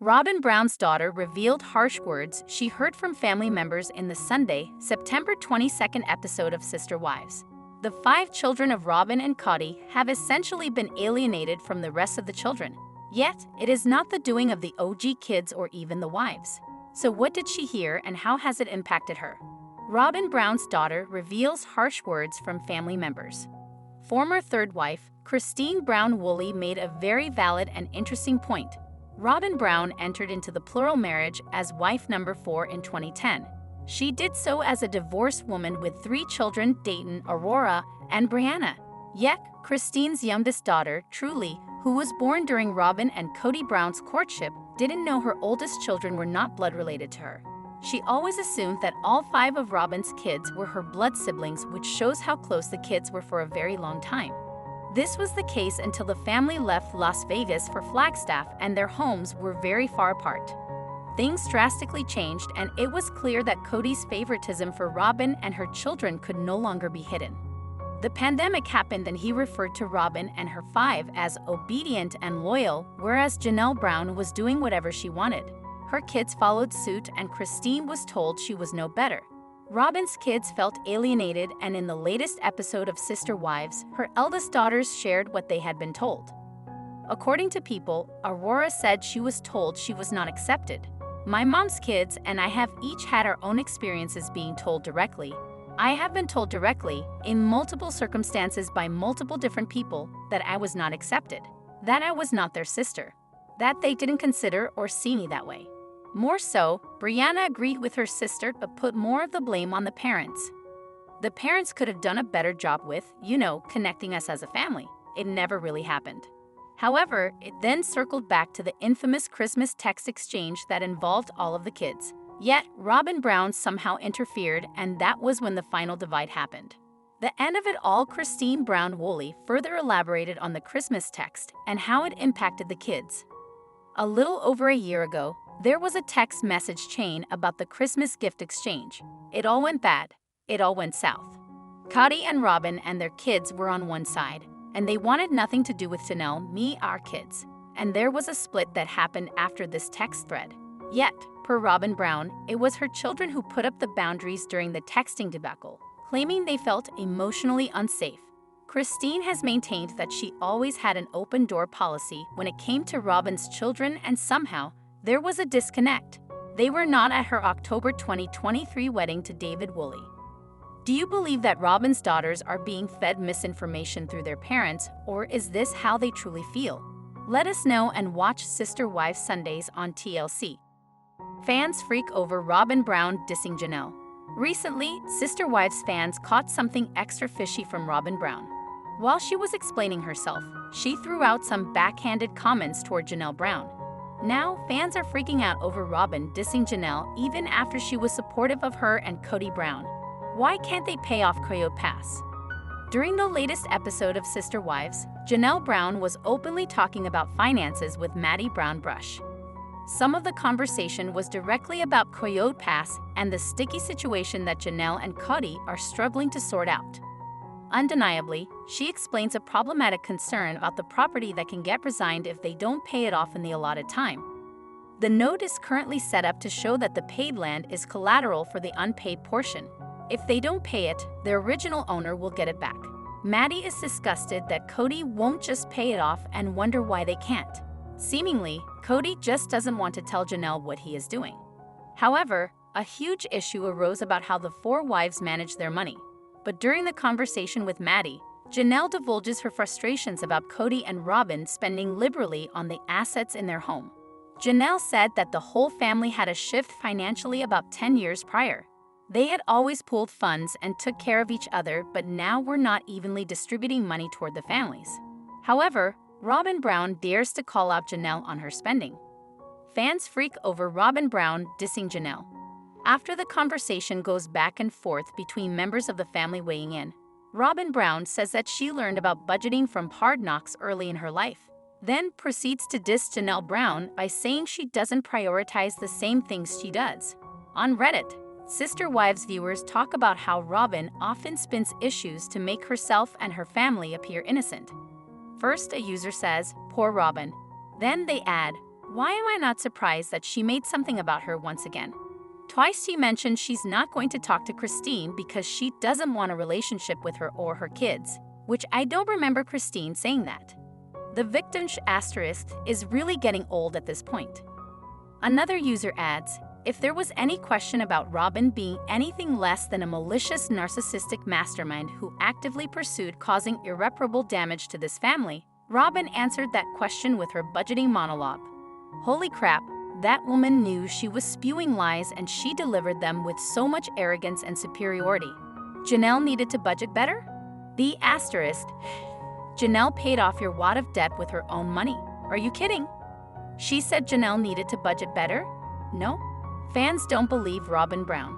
Robyn Brown's daughter revealed harsh words she heard from family members in the Sunday, September 22nd episode of Sister Wives. The 5 children of Robyn and Cody have essentially been alienated from the rest of the children. Yet, it is not the doing of the OG kids or even the wives. So what did she hear and how has it impacted her? Robyn Brown's daughter reveals harsh words from family members. Former third wife, Christine Brown Woolley, made a very valid and interesting point. Robyn Brown entered into the plural marriage as wife number 4 in 2010. She did so as a divorced woman with 3 children, Dayton, Aurora, and Brianna. Yet, Christine's youngest daughter, Truly, who was born during Robyn and Cody Brown's courtship, didn't know her oldest children were not blood-related to her. She always assumed that all 5 of Robyn's kids were her blood siblings, which shows how close the kids were for a very long time. This was the case until the family left Las Vegas for Flagstaff and their homes were very far apart. Things drastically changed and it was clear that Cody's favoritism for Robyn and her children could no longer be hidden. The pandemic happened and he referred to Robyn and her 5 as obedient and loyal, whereas Janelle Brown was doing whatever she wanted. Her kids followed suit and Christine was told she was no better. Robyn's kids felt alienated, and in the latest episode of Sister Wives, her eldest daughters shared what they had been told. According to People, Aurora said she was told she was not accepted. My mom's kids and I have each had our own experiences being told directly. I have been told directly, in multiple circumstances by multiple different people, that I was not accepted, that I was not their sister, that they didn't consider or see me that way. More so, Brianna agreed with her sister but put more of the blame on the parents. The parents could have done a better job with, connecting us as a family. It never really happened. However, it then circled back to the infamous Christmas text exchange that involved all of the kids. Yet, Robyn Brown somehow interfered, and that was when the final divide happened. The end of it all, Christine Brown Woolley further elaborated on the Christmas text and how it impacted the kids. A little over a year ago, there was a text message chain about the Christmas gift exchange. It all went bad. It all went south. Cody and Robyn and their kids were on one side, and they wanted nothing to do with Janelle, me, our kids. And there was a split that happened after this text thread. Yet, per Robyn Brown, it was her children who put up the boundaries during the texting debacle, claiming they felt emotionally unsafe. Christine has maintained that she always had an open-door policy when it came to Robyn's children, and somehow, there was a disconnect. They were not at her October 2023 wedding to David Woolley. Do you believe that Robyn's daughters are being fed misinformation through their parents, or is this how they truly feel? Let us know and watch Sister Wives Sundays on TLC. Fans freak over Robyn Brown dissing Janelle. Recently, Sister Wives fans caught something extra fishy from Robyn Brown. While she was explaining herself, she threw out some backhanded comments toward Janelle Brown. Now, fans are freaking out over Robyn dissing Janelle even after she was supportive of her and Cody Brown. Why can't they pay off Coyote Pass? During the latest episode of Sister Wives, Janelle Brown was openly talking about finances with Maddie Brown Brush. Some of the conversation was directly about Coyote Pass and the sticky situation that Janelle and Cody are struggling to sort out. Undeniably, she explains a problematic concern about the property that can get resigned if they don't pay it off in the allotted time. The note is currently set up to show that the paid land is collateral for the unpaid portion. If they don't pay it, the original owner will get it back. Maddie is disgusted that Cody won't just pay it off and wonder why they can't. Seemingly, Cody just doesn't want to tell Janelle what he is doing. However, a huge issue arose about how the 4 wives manage their money. But during the conversation with Maddie, Janelle divulges her frustrations about Cody and Robyn spending liberally on the assets in their home. Janelle said that the whole family had a shift financially about 10 years prior. They had always pooled funds and took care of each other, but now were not evenly distributing money toward the families. However, Robyn Brown dares to call out Janelle on her spending. Fans freak over Robyn Brown dissing Janelle. After the conversation goes back and forth between members of the family weighing in, Robyn Brown says that she learned about budgeting from Hard Knocks early in her life, then proceeds to diss Janelle Brown by saying she doesn't prioritize the same things she does. On Reddit, Sister Wives viewers talk about how Robyn often spins issues to make herself and her family appear innocent. First, a user says, "Poor Robyn." Then they add, Why am I not surprised that she made something about her once again? Twice she mentioned she's not going to talk to Christine because she doesn't want a relationship with her or her kids, which I don't remember Christine saying that. The victim's asterisk is really getting old at this point. Another user adds, if there was any question about Robyn being anything less than a malicious narcissistic mastermind who actively pursued causing irreparable damage to this family, Robyn answered that question with her budgeting monologue. Holy crap, that woman knew she was spewing lies and she delivered them with so much arrogance and superiority. Janelle needed to budget better? The asterisk. Janelle paid off your wad of debt with her own money. Are you kidding? She said Janelle needed to budget better? No? Fans don't believe Robyn Brown.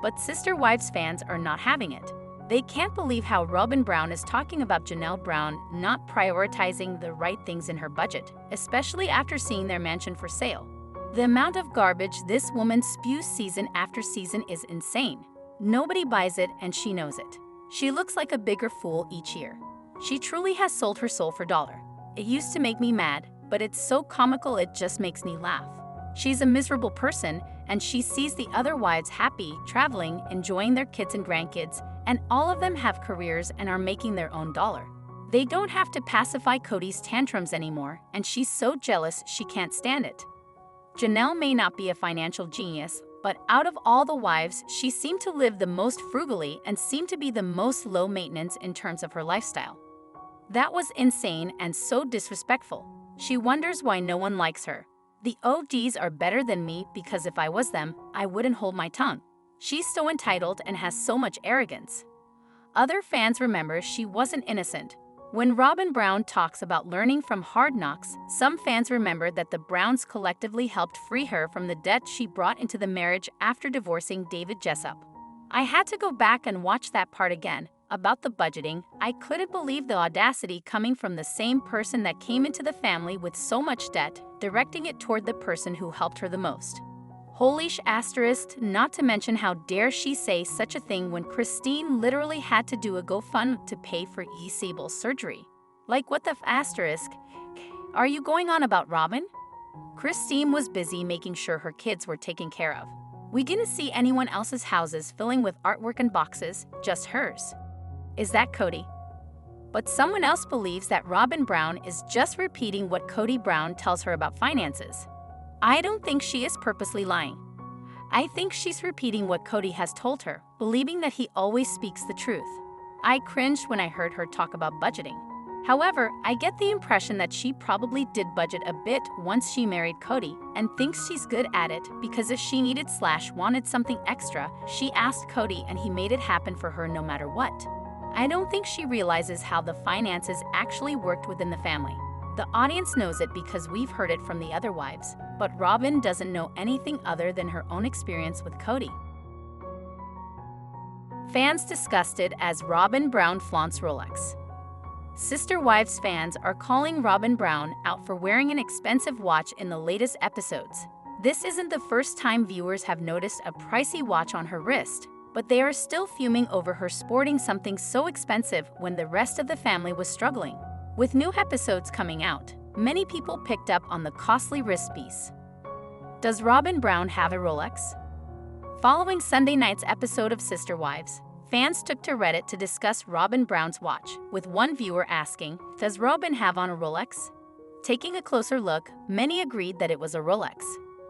But Sister Wives fans are not having it. They can't believe how Robyn Brown is talking about Janelle Brown not prioritizing the right things in her budget, especially after seeing their mansion for sale. The amount of garbage this woman spews season after season is insane. Nobody buys it and she knows it. She looks like a bigger fool each year. She truly has sold her soul for dollar. It used to make me mad, but it's so comical it just makes me laugh. She's a miserable person and she sees the other wives happy, traveling, enjoying their kids and grandkids, and all of them have careers and are making their own dollar. They don't have to pacify Cody's tantrums anymore, and she's so jealous she can't stand it. Janelle may not be a financial genius, but out of all the wives, she seemed to live the most frugally and seemed to be the most low maintenance in terms of her lifestyle. That was insane and so disrespectful. She wonders why no one likes her. The OGs are better than me because if I was them, I wouldn't hold my tongue. She's so entitled and has so much arrogance. Other fans remember she wasn't innocent. When Robyn Brown talks about learning from hard knocks, some fans remember that the Browns collectively helped free her from the debt she brought into the marriage after divorcing David Jessup. I had to go back and watch that part again. About the budgeting, I couldn't believe the audacity coming from the same person that came into the family with so much debt, directing it toward the person who helped her the most. Holy asterisk, not to mention how dare she say such a thing when Christine literally had to do a GoFundMe to pay for Sable's surgery. Like what the asterisk? Are you going on about Robyn? Christine was busy making sure her kids were taken care of. We didn't see anyone else's houses filling with artwork and boxes, just hers. Is that Cody? But someone else believes that Robyn Brown is just repeating what Cody Brown tells her about finances. I don't think she is purposely lying. I think she's repeating what Cody has told her, believing that he always speaks the truth. I cringed when I heard her talk about budgeting. However, I get the impression that she probably did budget a bit once she married Cody and thinks she's good at it because if she needed/wanted something extra, she asked Cody and he made it happen for her no matter what. I don't think she realizes how the finances actually worked within the family. The audience knows it because we've heard it from the other wives, but Robyn doesn't know anything other than her own experience with Cody. Fans disgusted as Robyn Brown flaunts Rolex. Sister Wives fans are calling Robyn Brown out for wearing an expensive watch in the latest episodes. This isn't the first time viewers have noticed a pricey watch on her wrist, but they are still fuming over her sporting something so expensive when the rest of the family was struggling. With new episodes coming out, many people picked up on the costly wrist piece. Does Robyn Brown have a Rolex? Following Sunday night's episode of Sister Wives, fans took to Reddit to discuss Robyn Brown's watch, with one viewer asking, does Robyn have on a Rolex? Taking a closer look, many agreed that it was a Rolex.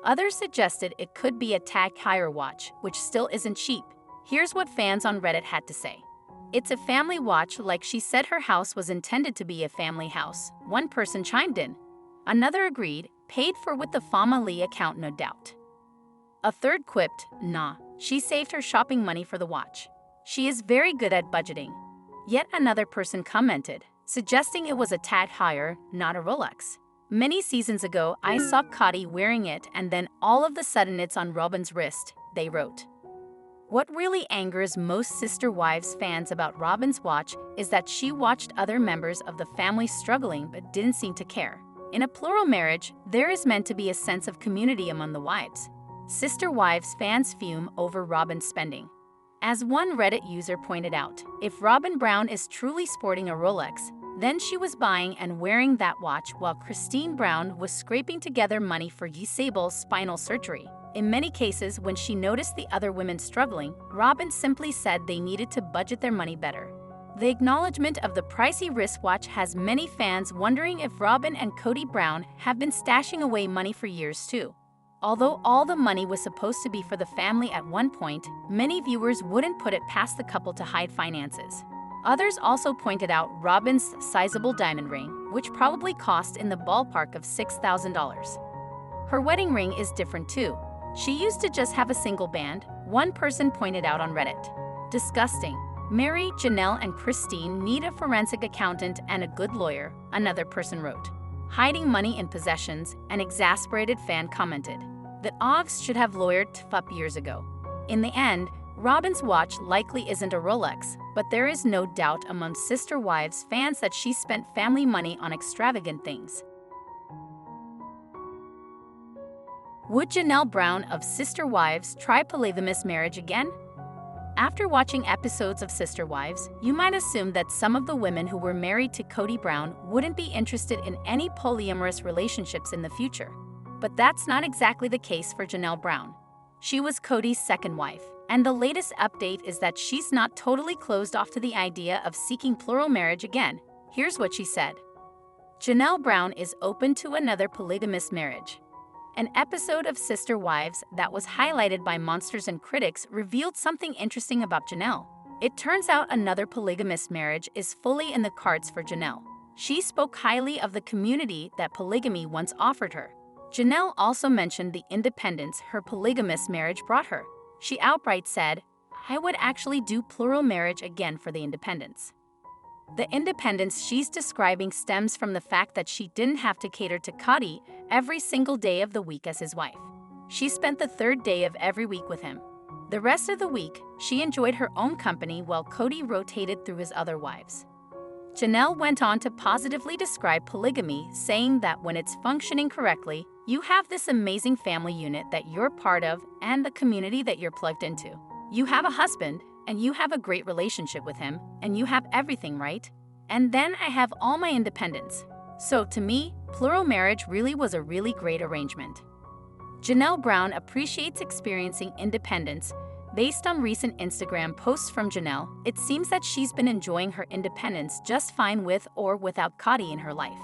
Others suggested it could be a tag hire watch, which still isn't cheap. Here's what fans on Reddit had to say. It's a family watch, like she said her house was intended to be a family house. One person chimed in. Another agreed, paid for with the family account no doubt. A third quipped, nah, she saved her shopping money for the watch. She is very good at budgeting. Yet another person commented, suggesting it was a tag hire, not a Rolex. Many seasons ago, I saw Cody wearing it and then all of a sudden it's on Robyn's wrist, they wrote. What really angers most Sister Wives fans about Robyn's watch is that she watched other members of the family struggling but didn't seem to care. In a plural marriage, there is meant to be a sense of community among the wives. Sister Wives fans fume over Robyn's spending. As one Reddit user pointed out, if Robyn Brown is truly sporting a Rolex, Then she was buying and wearing that watch while Christine Brown was scraping together money for Gisable's spinal surgery. In many cases, when she noticed the other women struggling, Robyn simply said they needed to budget their money better. The acknowledgement of the pricey wristwatch has many fans wondering if Robyn and Kody Brown have been stashing away money for years too. Although all the money was supposed to be for the family at one point, many viewers wouldn't put it past the couple to hide finances. Others also pointed out Robyn's sizable diamond ring, which probably cost in the ballpark of $6,000. Her wedding ring is different too. She used to just have a single band, one person pointed out on Reddit. Disgusting. Mary, Janelle, and Christine need a forensic accountant and a good lawyer, another person wrote. Hiding money in possessions, an exasperated fan commented that Ogs should have lawyered up years ago. In the end, Robyn's watch likely isn't a Rolex, but there is no doubt among Sister Wives fans that she spent family money on extravagant things. Would Janelle Brown of Sister Wives try polygamous marriage again? After watching episodes of Sister Wives, you might assume that some of the women who were married to Kody Brown wouldn't be interested in any polyamorous relationships in the future. But that's not exactly the case for Janelle Brown. She was Kody's second wife, and the latest update is that she's not totally closed off to the idea of seeking plural marriage again. Here's what she said. Janelle Brown is open to another polygamous marriage. An episode of Sister Wives that was highlighted by monsters and critics revealed something interesting about Janelle. It turns out another polygamous marriage is fully in the cards for Janelle. She spoke highly of the community that polygamy once offered her. Janelle also mentioned the independence her polygamous marriage brought her. She outright said, "I would actually do plural marriage again for the independence." The independence she's describing stems from the fact that she didn't have to cater to Kody every single day of the week as his wife. She spent the third day of every week with him. The rest of the week, she enjoyed her own company while Kody rotated through his other wives. Janelle went on to positively describe polygamy, saying that when it's functioning correctly, you have this amazing family unit that you're part of and the community that you're plugged into. You have a husband, and you have a great relationship with him, and you have everything, right? And then I have all my independence. So to me, plural marriage really was a really great arrangement. Janelle Brown appreciates experiencing independence. Based on recent Instagram posts from Janelle, it seems that she's been enjoying her independence just fine with or without Kody in her life.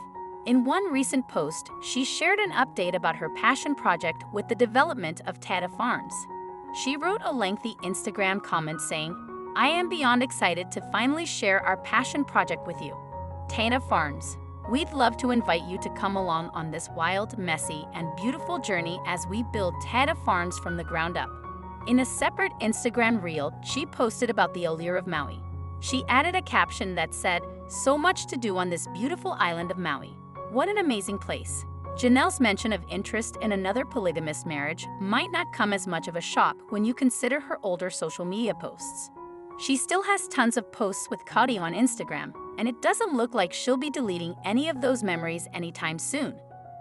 In one recent post, she shared an update about her passion project with the development of Tata Farms. She wrote a lengthy Instagram comment saying, "I am beyond excited to finally share our passion project with you. Tata Farms. We'd love to invite you to come along on this wild, messy, and beautiful journey as we build Tata Farms from the ground up." In a separate Instagram reel, she posted about the allure of Maui. She added a caption that said, "So much to do on this beautiful island of Maui. What an amazing place." Janelle's mention of interest in another polygamous marriage might not come as much of a shock when you consider her older social media posts. She still has tons of posts with Kody on Instagram, and it doesn't look like she'll be deleting any of those memories anytime soon.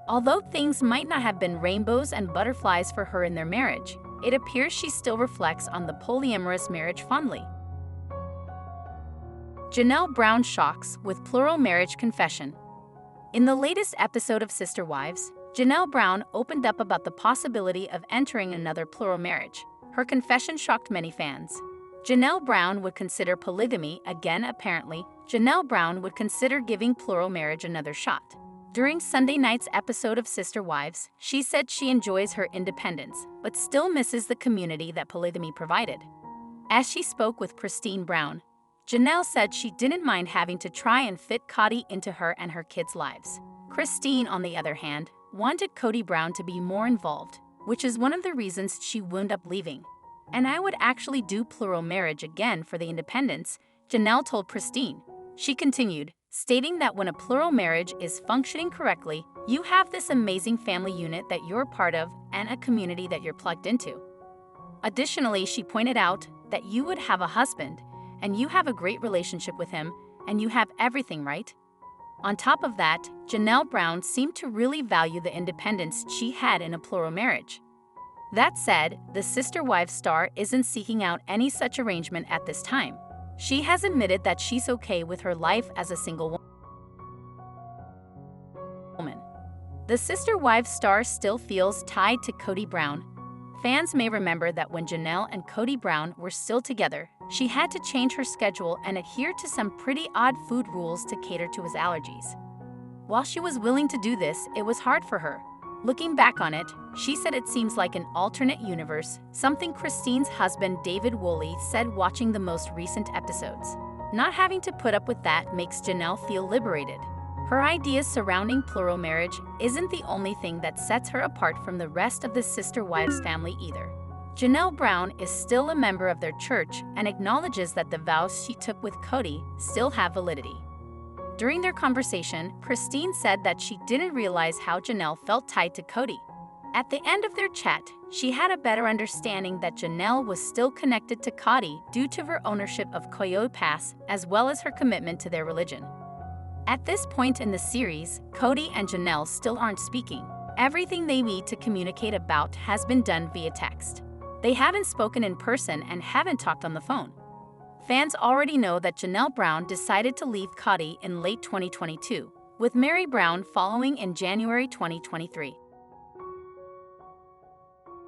Although things might not have been rainbows and butterflies for her in their marriage, it appears she still reflects on the polyamorous marriage fondly. Janelle Brown shocks with plural marriage confession. In the latest episode of Sister Wives, Janelle Brown opened up about the possibility of entering another plural marriage. Her confession shocked many fans. Janelle Brown would consider polygamy again. Apparently, Janelle Brown would consider giving plural marriage another shot. During Sunday night's episode of Sister Wives, she said she enjoys her independence, but still misses the community that polygamy provided. As she spoke with Christine Brown, Janelle said she didn't mind having to try and fit Kody into her and her kids' lives. Christine, on the other hand, wanted Kody Brown to be more involved, which is one of the reasons she wound up leaving. "And I would actually do plural marriage again for the independence," Janelle told Christine. She continued, stating that when a plural marriage is functioning correctly, you have this amazing family unit that you're part of and a community that you're plugged into. Additionally, she pointed out that you would have a husband, and you have a great relationship with him, and you have everything, right? On top of that, Janelle Brown seemed to really value the independence she had in a plural marriage. That said, the Sister Wives star isn't seeking out any such arrangement at this time. She has admitted that she's okay with her life as a single woman. The Sister Wives star still feels tied to Kody Brown. Fans may remember that when Janelle and Kody Brown were still together, she had to change her schedule and adhere to some pretty odd food rules to cater to his allergies. While she was willing to do this, it was hard for her. Looking back on it, she said it seems like an alternate universe, something Christine's husband David Woolley said watching the most recent episodes. Not having to put up with that makes Janelle feel liberated. Her ideas surrounding plural marriage isn't the only thing that sets her apart from the rest of the Sister Wives family either. Janelle Brown is still a member of their church and acknowledges that the vows she took with Kody still have validity. During their conversation, Christine said that she didn't realize how Janelle felt tied to Kody. At the end of their chat, she had a better understanding that Janelle was still connected to Kody due to her ownership of Coyote Pass as well as her commitment to their religion. At this point in the series, Kody and Janelle still aren't speaking. Everything they need to communicate about has been done via text. They haven't spoken in person and haven't talked on the phone. Fans already know that Janelle Brown decided to leave Kody in late 2022, with Meri Brown following in January 2023.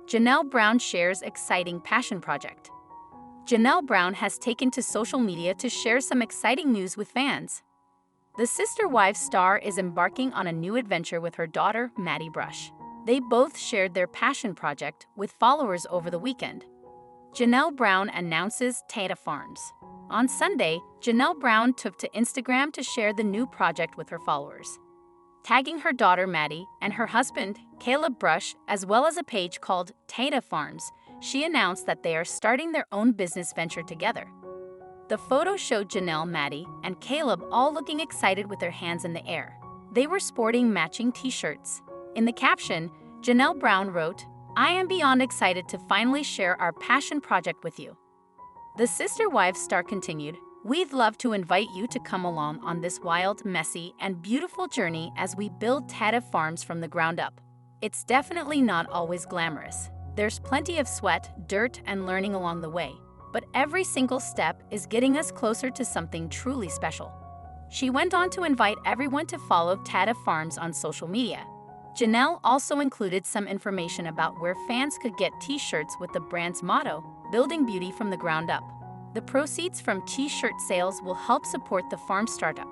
Janelle Brown shares exciting passion project. Janelle Brown has taken to social media to share some exciting news with fans. The Sister Wives star is embarking on a new adventure with her daughter, Maddie Brush. They both shared their passion project with followers over the weekend. Janelle Brown announces Tata Farms. On Sunday, Janelle Brown took to Instagram to share the new project with her followers. Tagging her daughter Maddie and her husband, Caleb Brush, as well as a page called Tata Farms, she announced that they are starting their own business venture together. The photo showed Janelle, Maddie, and Caleb all looking excited with their hands in the air. They were sporting matching t-shirts. In the caption, Janelle Brown wrote, "I am beyond excited to finally share our passion project with you." The Sister Wives star continued, "We'd love to invite you to come along on this wild, messy, and beautiful journey as we build Tata Farms from the ground up. It's definitely not always glamorous. There's plenty of sweat, dirt, and learning along the way. But every single step is getting us closer to something truly special." She went on to invite everyone to follow Tata Farms on social media. Janelle also included some information about where fans could get t-shirts with the brand's motto, "Building Beauty from the Ground Up." The proceeds from t-shirt sales will help support the farm startup.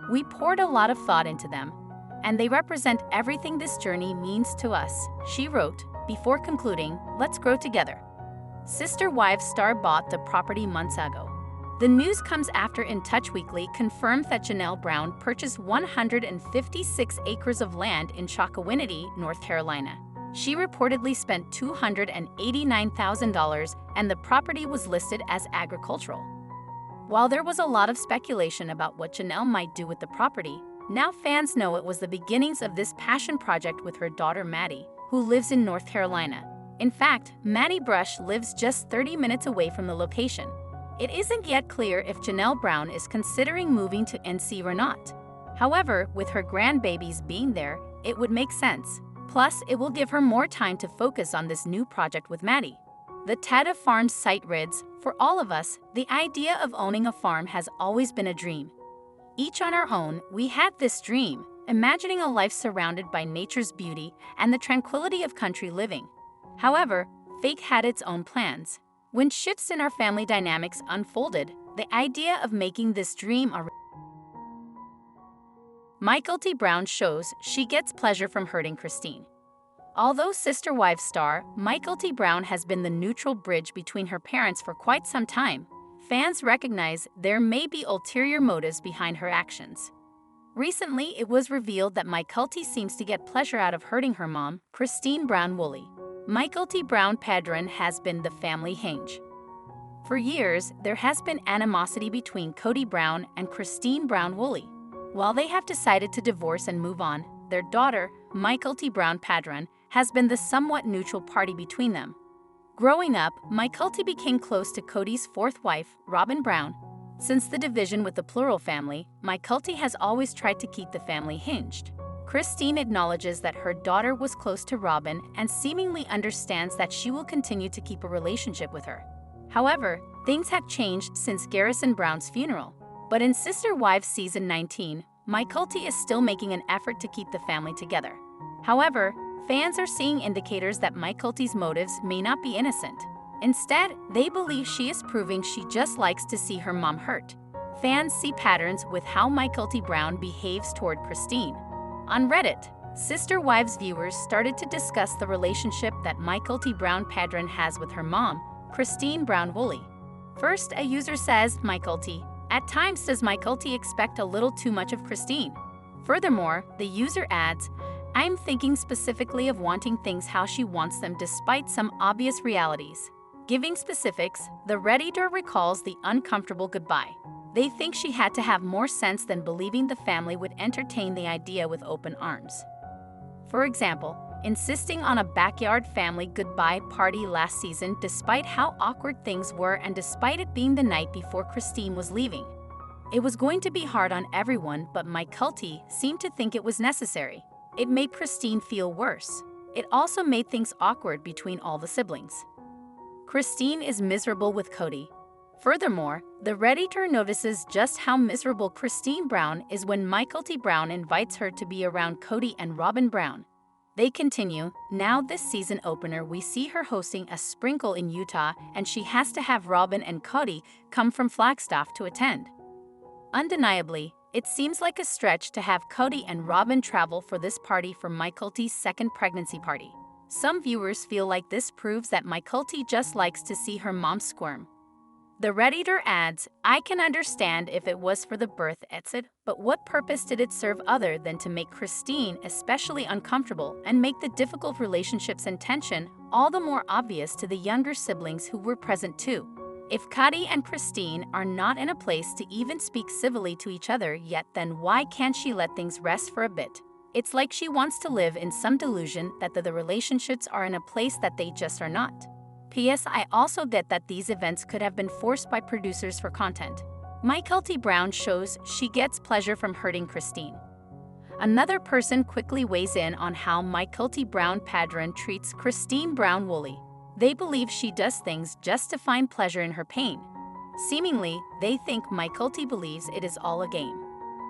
"We poured a lot of thought into them, and they represent everything this journey means to us," she wrote, before concluding, "Let's grow together." Sister Wives star bought the property months ago. The news comes after In Touch Weekly confirmed that Janelle Brown purchased 156 acres of land in Chocowinity, North Carolina. She reportedly spent $289,000 and the property was listed as agricultural. While there was a lot of speculation about what Janelle might do with the property, now fans know it was the beginnings of this passion project with her daughter Maddie, who lives in North Carolina. In fact, Maddie Brush lives just 30 minutes away from the location. It isn't yet clear if Janelle Brown is considering moving to NC or not. However, with her grandbabies being there, it would make sense. Plus, it will give her more time to focus on this new project with Maddie. The Tata Farms site reads, "For all of us, the idea of owning a farm has always been a dream. Each on our own, we had this dream, imagining a life surrounded by nature's beauty and the tranquility of country living. However, fate had its own plans. When shifts in our family dynamics unfolded, the idea of making this dream a Mykelti Brown shows she gets pleasure from hurting Christine. Although Sister Wives star, Mykelti Brown has been the neutral bridge between her parents for quite some time, fans recognize there may be ulterior motives behind her actions. Recently, it was revealed that Mykelti seems to get pleasure out of hurting her mom, Christine Brown Woolley. Mykelti Brown Padron has been the family hinge. For years, there has been animosity between Kody Brown and Christine Brown Woolley. While they have decided to divorce and move on, their daughter, Mykelti Brown Padron, has been the somewhat neutral party between them. Growing up, Mykelti became close to Kody's fourth wife, Robyn Brown. Since the division with the plural family, Mykelti has always tried to keep the family hinged. Christine acknowledges that her daughter was close to Robyn and seemingly understands that she will continue to keep a relationship with her. However, things have changed since Garrison Brown's funeral. But in Sister Wives Season 19, Mykelti is still making an effort to keep the family together. However, fans are seeing indicators that Mykelti's motives may not be innocent. Instead, they believe she is proving she just likes to see her mom hurt. Fans see patterns with how Mykelti Brown behaves toward Christine. On Reddit, Sister Wives viewers started to discuss the relationship that Mykelti Brown Padron has with her mom, Christine Brown Woolley. First, a user says, Mykelti, at times does Mykelti expect a little too much of Christine? Furthermore, the user adds, I'm thinking specifically of wanting things how she wants them despite some obvious realities. Giving specifics, the Redditor recalls the uncomfortable goodbye. They think she had to have more sense than believing the family would entertain the idea with open arms. For example, insisting on a backyard family goodbye party last season despite how awkward things were and despite it being the night before Christine was leaving. It was going to be hard on everyone, but Mykelti seemed to think it was necessary. It made Christine feel worse. It also made things awkward between all the siblings. Christine is miserable with Cody. Furthermore, the Redditor notices just how miserable Christine Brown is when Mykelti Brown invites her to be around Cody and Robyn Brown. They continue, now this season opener we see her hosting a sprinkle in Utah and she has to have Robyn and Cody come from Flagstaff to attend. Undeniably, it seems like a stretch to have Cody and Robyn travel for this party for Mykelti's second pregnancy party. Some viewers feel like this proves that Mykelti just likes to see her mom squirm. The Redditor adds, I can understand if it was for the birth etc., but what purpose did it serve other than to make Christine especially uncomfortable and make the difficult relationships and tension all the more obvious to the younger siblings who were present too? If Cody and Christine are not in a place to even speak civilly to each other yet, then why can't she let things rest for a bit? It's like she wants to live in some delusion that the relationships are in a place that they just are not. P.S. I also get that these events could have been forced by producers for content. Mykelti Brown shows she gets pleasure from hurting Christine. Another person quickly weighs in on how Mykelti Brown Padron treats Christine Brown Woolley. They believe she does things just to find pleasure in her pain. Seemingly, they think Mykelti believes it is all a game.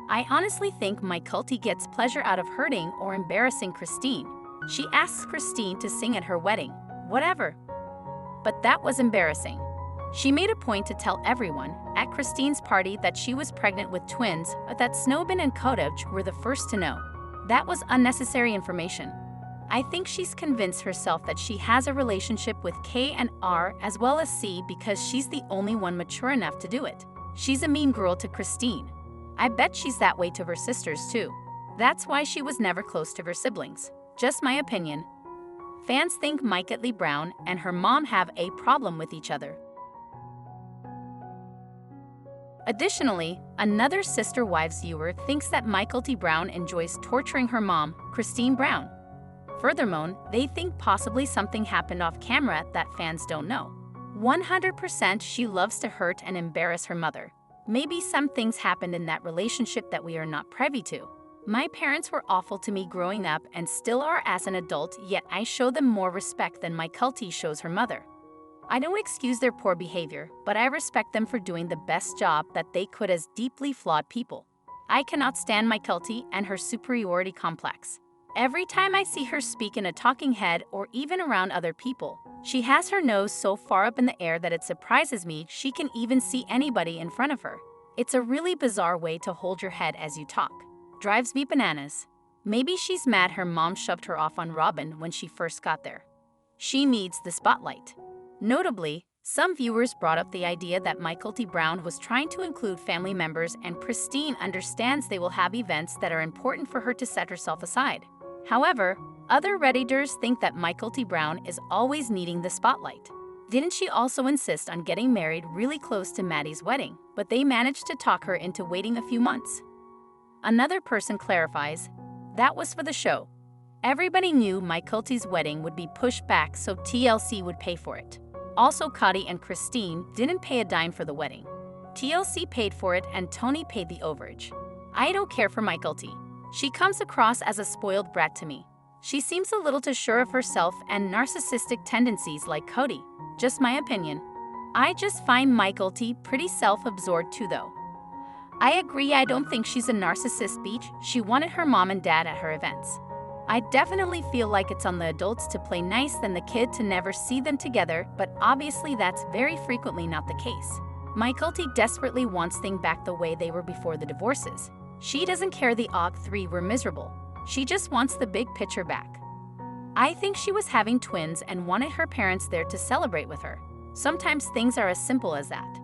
I honestly think Mykelti gets pleasure out of hurting or embarrassing Christine. She asks Christine to sing at her wedding, whatever. But that was embarrassing. She made a point to tell everyone at Christine's party that she was pregnant with twins, but that Snowben and Kodaj were the first to know. That was unnecessary information. I think she's convinced herself that she has a relationship with K and R as well as C because she's the only one mature enough to do it. She's a mean girl to Christine. I bet she's that way to her sisters too. That's why she was never close to her siblings. Just my opinion. Fans think Mykelti Brown and her mom have a problem with each other. Additionally, another Sister Wives viewer thinks that Mykelti Brown enjoys torturing her mom, Christine Brown. Furthermore, they think possibly something happened off camera that fans don't know. 100% she loves to hurt and embarrass her mother. Maybe some things happened in that relationship that we are not privy to. My parents were awful to me growing up and still are as an adult, yet I show them more respect than Mykelti shows her mother. I don't excuse their poor behavior, but I respect them for doing the best job that they could as deeply flawed people. I cannot stand Mykelti and her superiority complex. Every time I see her speak in a talking head or even around other people, she has her nose so far up in the air that it surprises me she can even see anybody in front of her. It's a really bizarre way to hold your head as you talk. Drives me bananas. Maybe she's mad her mom shoved her off on Robyn when she first got there. She needs the spotlight. Notably, some viewers brought up the idea that Mykelti Brown was trying to include family members and Christine understands they will have events that are important for her to set herself aside. However, other Redditors think that Mykelti Brown is always needing the spotlight. Didn't she also insist on getting married really close to Maddie's wedding, but they managed to talk her into waiting a few months? Another person clarifies, that was for the show. Everybody knew Mykelti's wedding would be pushed back so TLC would pay for it. Also, Cody and Christine didn't pay a dime for the wedding. TLC paid for it and Tony paid the overage. I don't care for Mykelti. She comes across as a spoiled brat to me. She seems a little too sure of herself and narcissistic tendencies like Cody. Just my opinion. I just find Mykelti pretty self-absorbed too though. I agree, I don't think she's a narcissist bitch. She wanted her mom and dad at her events. I definitely feel like it's on the adults to play nice than the kid to never see them together, but obviously that's very frequently not the case. Mykelti desperately wants things back the way they were before the divorces. She doesn't care the Og3 were miserable. She just wants the big picture back. I think she was having twins and wanted her parents there to celebrate with her. Sometimes things are as simple as that.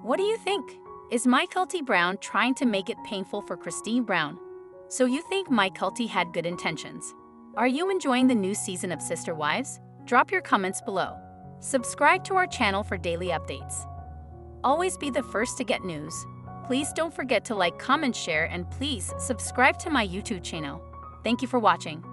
What do you think? Is Mykelti Brown trying to make it painful for Christine Brown? So you think Mykelti had good intentions? Are you enjoying the new season of Sister Wives? Drop your comments below. Subscribe to our channel for daily updates. Always be the first to get news. Please don't forget to like, comment, share, and please subscribe to my YouTube channel. Thank you for watching.